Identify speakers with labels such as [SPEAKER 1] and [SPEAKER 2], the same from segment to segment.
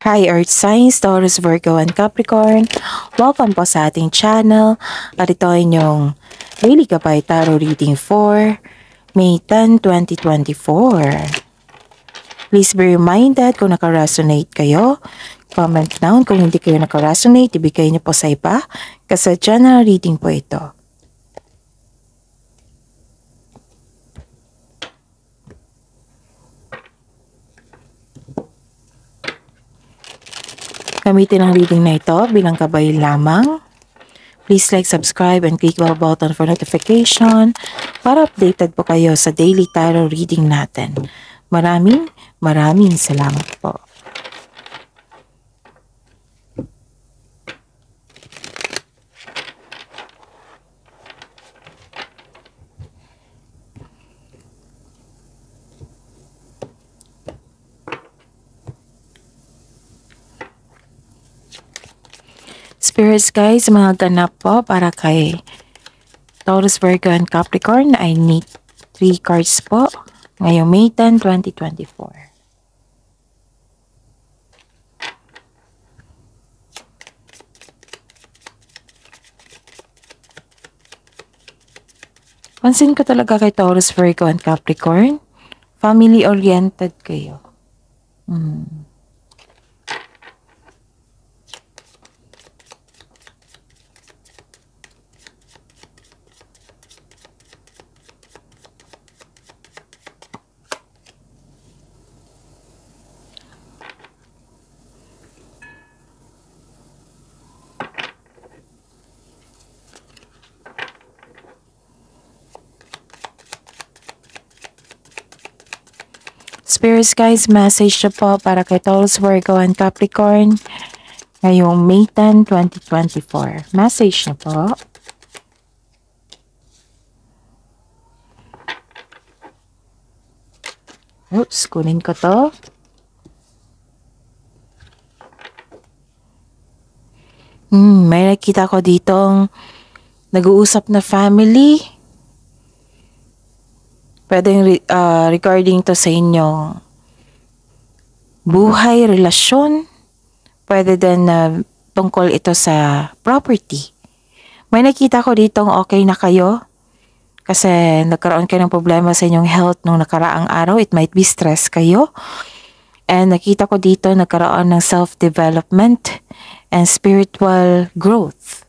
[SPEAKER 1] Hi Earth Signs, Taurus, Virgo, and Capricorn. Welcome po sa ating channel. At ito ay inyong Daily Gabay Tarot Reading for May 10, 2024. Please be reminded kung naka-resonate kayo. Comment down kung hindi kayo naka-resonate, ibigay niyo po sa iba. Kasi general reading po ito. Gamitin ang reading na ito bilang gabay lamang. Please like, subscribe, and click bell button for notification para updated po kayo sa daily tarot reading natin. Maraming salamat po. Spirits guys, mga ganap po para kay Taurus, Virgo, and Capricorn. I need 3 cards po ngayong May 10, 2024. Pansin ko talaga kay Taurus, Virgo, and Capricorn. Family-oriented kayo. Spirits guys, message na po para kay Taurus, Virgo, and Capricorn ngayong May 10, 2024. Message na po. Oops, kunin ko to. May nakita ko ditong nag-uusap na family. Pwedeng regarding to sa inyong buhay, relasyon. Pwede din tungkol ito sa property. May nakita ko ditong okay na kayo. Kasi nagkaroon kayo ng problema sa inyong health nung nakaraang araw. It might be stress kayo. And nakita ko dito nagkaroon ng self-development and spiritual growth.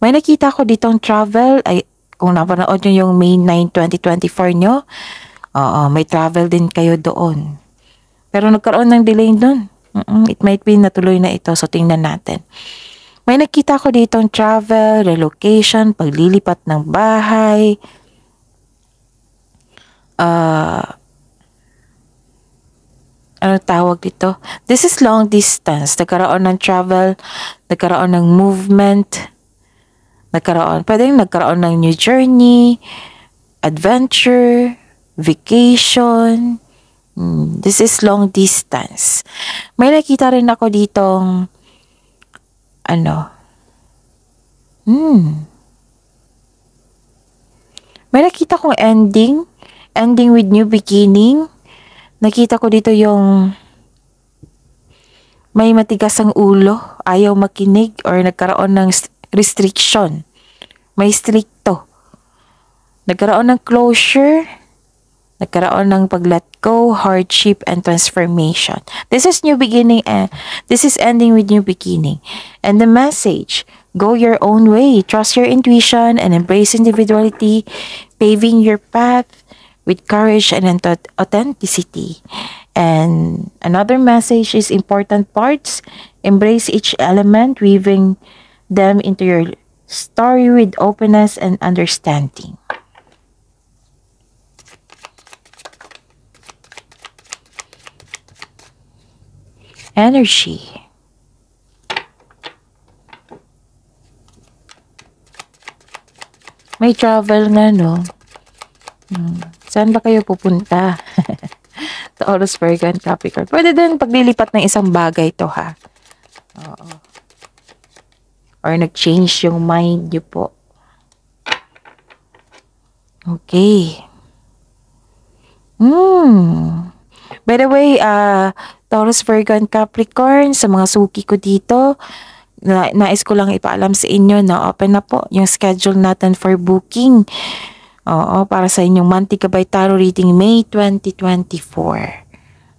[SPEAKER 1] May nakita ko ditong travel. Kung napanood nyo yung May 9, 2024 nyo, may travel din kayo doon. Pero nagkaroon ng delay doon. It might be natuloy na ito. So, tingnan natin. May nakita ko ditong travel, relocation, paglilipat ng bahay. Ano tawag dito? This is long distance. Nagkaroon ng travel, nagkaroon ng movement, pwedeng nagkaroon ng new journey, adventure, vacation. This is long distance. May nakita rin ako ditong may nakita kong ending with new beginning. Nakita ko dito yung may matigas ang ulo, ayaw makinig, or nagkaroon ng restriction. May stricto. Nagkaroon ng closure. Nagkaroon ng pag-let go, hardship, and transformation. This is new beginning. This is ending with new beginning. And the message, go your own way. Trust your intuition and embrace individuality, paving your path with courage and authenticity. And another message is important parts. Embrace each element, weaving them into your story with openness and understanding. Energy. May travel nga, no? Saan ba kayo pupunta? Taurus, Virgo, and Capricorn. Pwede din paglilipat ng isang bagay to, ha? Oo. Or nag-change yung mind nyo po. Okay. By the way, Taurus, Virgo, and Capricorn, sa mga suki ko dito, nais ko lang ipaalam sa inyo na open na po yung schedule natin for booking. Oo, para sa inyong monthly Gabay Tarot reading May 2024.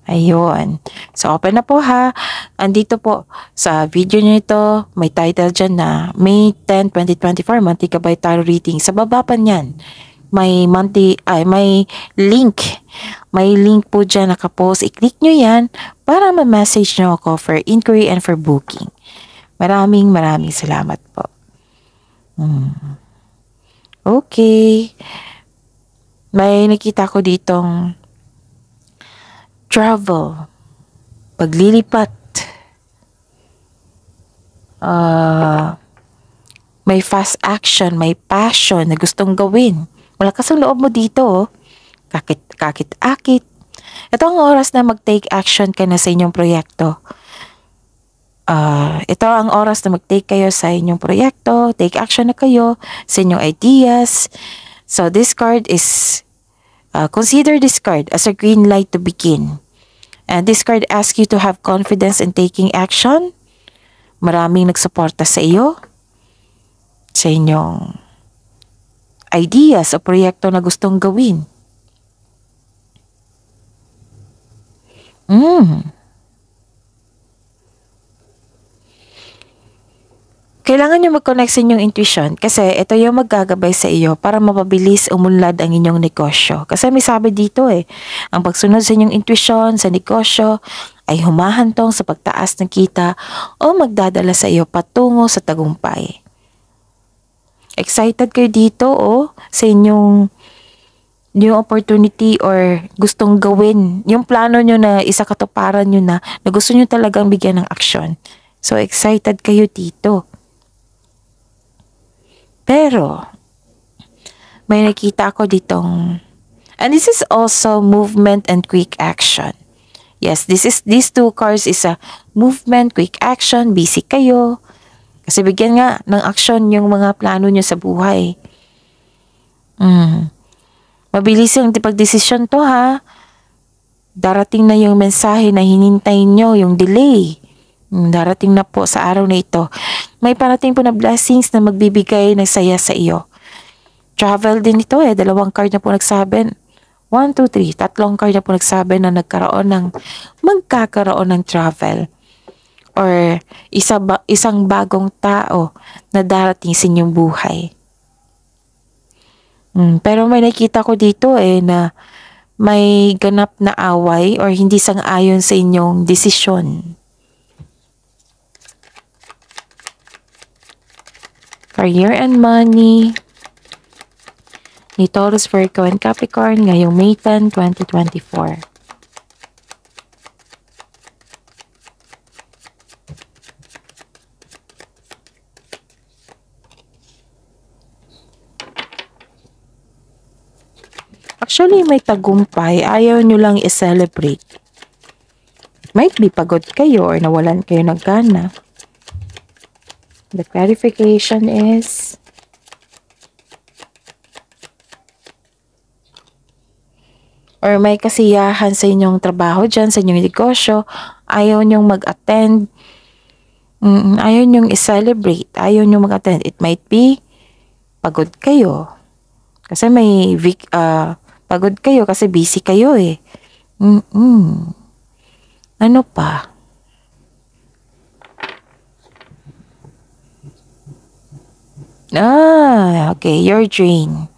[SPEAKER 1] Ayun. So, open na po ha. Andito po sa video nyo ito, may title dyan na May 10, 2024, monthly Gabay Tarot reading. Sa baba pa niyan, may may link. May link po dyan nakapost. I-click nyo yan para ma-message nyo ako for inquiry and for booking. Maraming salamat po. Okay. May nakita ko ditong travel, paglilipat, may fast action, may passion na gustong gawin. Malakas ang loob mo dito, oh. Kakit-akit. Ito ang oras na mag-take action ka na sa inyong proyekto. Ito ang oras na mag-take kayo sa inyong proyekto, take action na kayo sa inyong ideas. So this card is, consider this card as a green light to begin. And this card asks you to have confidence in taking action. Maraming nagsuporta sa iyo, sa inyong ideas o proyekto na gustong gawin. Kailangan nyo mag-connect sa inyong intuition kasi ito yung maggagabay sa iyo para mapabilis umunlad ang inyong negosyo. Kasi may sabi dito ang pagsunod sa inyong intuition sa negosyo ay humahantong sa pagtaas ng kita o magdadala sa iyo patungo sa tagumpay. Excited kayo dito sa inyong new opportunity or gustong gawin. Yung plano nyo na isa katuparan nyo na gusto nyo talagang bigyan ng aksyon. So excited kayo dito. Pero, may nakita ako ditong, and this is also movement and quick action. Yes, these two cards is a movement, quick action, busy kayo. Kasi bigyan nga ng action yung mga plano nyo sa buhay. Mabilis yung pagdesisyon to ha. Darating na yung mensahe na hinintay nyo, yung delay. Darating na po sa araw na ito. May parating po na blessings na magbibigay ng saya sa iyo. Travel din ito Dalawang card na po nagsabi. 1, 2, 3. Tatlong card na po nagsabi na magkakaroon ng travel. Or isang bagong tao na darating sa inyong buhay. Pero may nakita ko dito na may ganap na away or hindi sang-ayon sa inyong desisyon. Career and money ni Taurus, Virgo, and Capricorn ngayong May 10, 2024. Actually, may tagumpay. Ayaw nyo lang i-celebrate. Might be pagod kayo or nawalan kayo ng gana. The clarification is or may kasiyahan sa inyong trabaho dyan, sa inyong negosyo, ayaw nyong mag-attend, ayaw nyong i-celebrate, ayaw nyong mag-attend. It might be pagod kayo. Kasi pagod kayo kasi busy kayo Ano pa? Okay, your drain.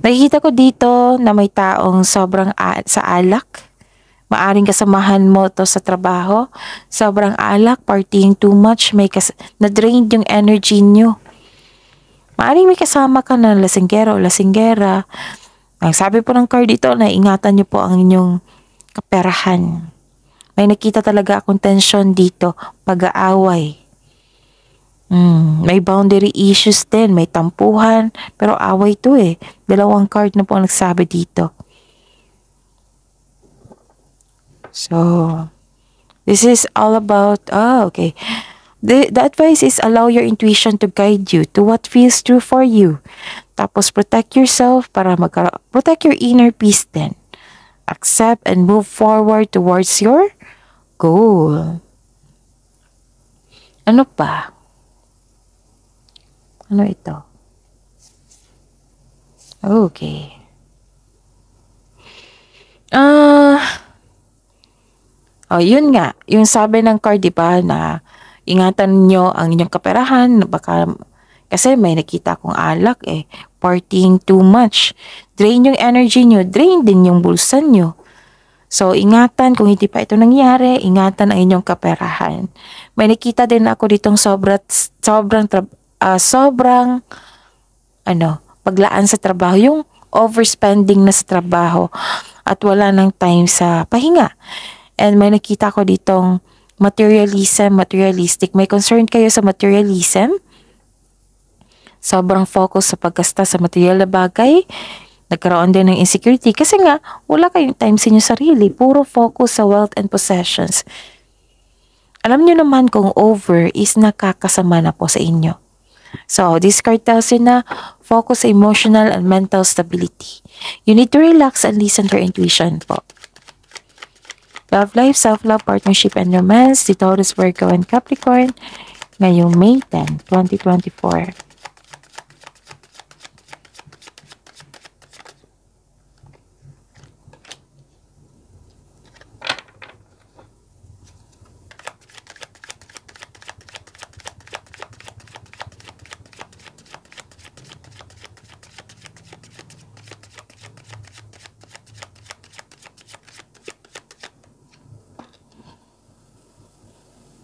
[SPEAKER 1] Nakikita ko dito na may taong sobrang sa alak. Maaring kasamahan mo to sa trabaho. Sobrang alak, partying too much, na-drained yung energy nyo. Maaring may kasama ka na lasinggero o lasinggera. Ang sabi po ng card dito na ingatan nyo po ang inyong kaperahan. May nakita talaga akong tension dito, pag-aaway. May boundary issues din, may tampuhan, pero away to Dalawang card na po ang nagsabi dito. So, this is all about, okay. The advice is allow your intuition to guide you to what feels true for you. Tapos protect yourself para protect your inner peace din. Accept and move forward towards your goal. Ano pa? Ano ito? Okay. Yun nga. Yung sabi ng card, di ba, na ingatan nyo ang inyong kaperahan. Baka, kasi may nakita akong alak partying too much. Drain yung energy nyo. Drain din yung bulsa nyo. So, ingatan kung hindi pa ito nangyari, ingatan ang inyong kaperahan. May nakita din ako ditong sobrang paglaan sa trabaho, yung overspending na sa trabaho at wala nang time sa pahinga. And may nakita ko ditong materialistic. May concern kayo sa materialism. Sobrang focus sa paggasta sa material na bagay. Nagkaroon din ng insecurity kasi nga wala kayong time sa inyong sarili. Puro focus sa wealth and possessions. Alam nyo naman kung over is nakakasama na po sa inyo. So, this card tells you na focus sa emotional and mental stability. You need to relax and listen to your intuition po. Love life, self-love, partnership, and romance. The Taurus, Virgo, and Capricorn. Ngayong May 10, 2024.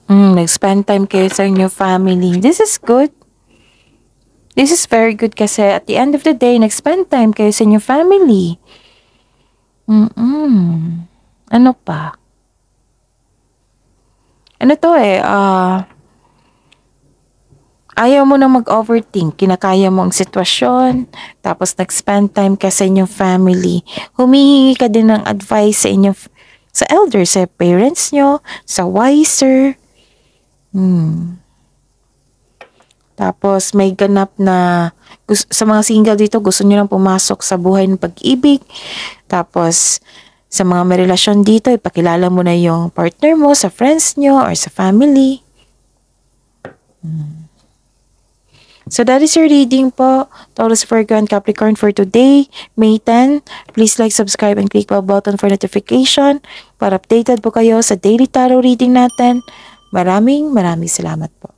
[SPEAKER 1] Nag-spend time kayo sa inyong family. This is good. This is very good kasi at the end of the day, nag-spend time kayo sa inyong family. Ano pa? Ano to ayaw mo na mag-overthink. Kinakaya mo ang sitwasyon. Tapos nag-spend time ka sa inyong family. Humihingi ka din ng advice sa elders, sa parents nyo, sa wiser. Tapos may ganap na sa mga single dito, gusto nyo lang pumasok sa buhay ng pag-ibig. Tapos sa mga may relasyon dito, ipakilala mo na yung partner mo sa friends nyo or sa family. So that is your reading po, Taurus, Virgo, and Capricorn for today, May 10. Please like, subscribe, and click the button for notification para updated po kayo sa daily tarot reading natin. Maraming salamat po.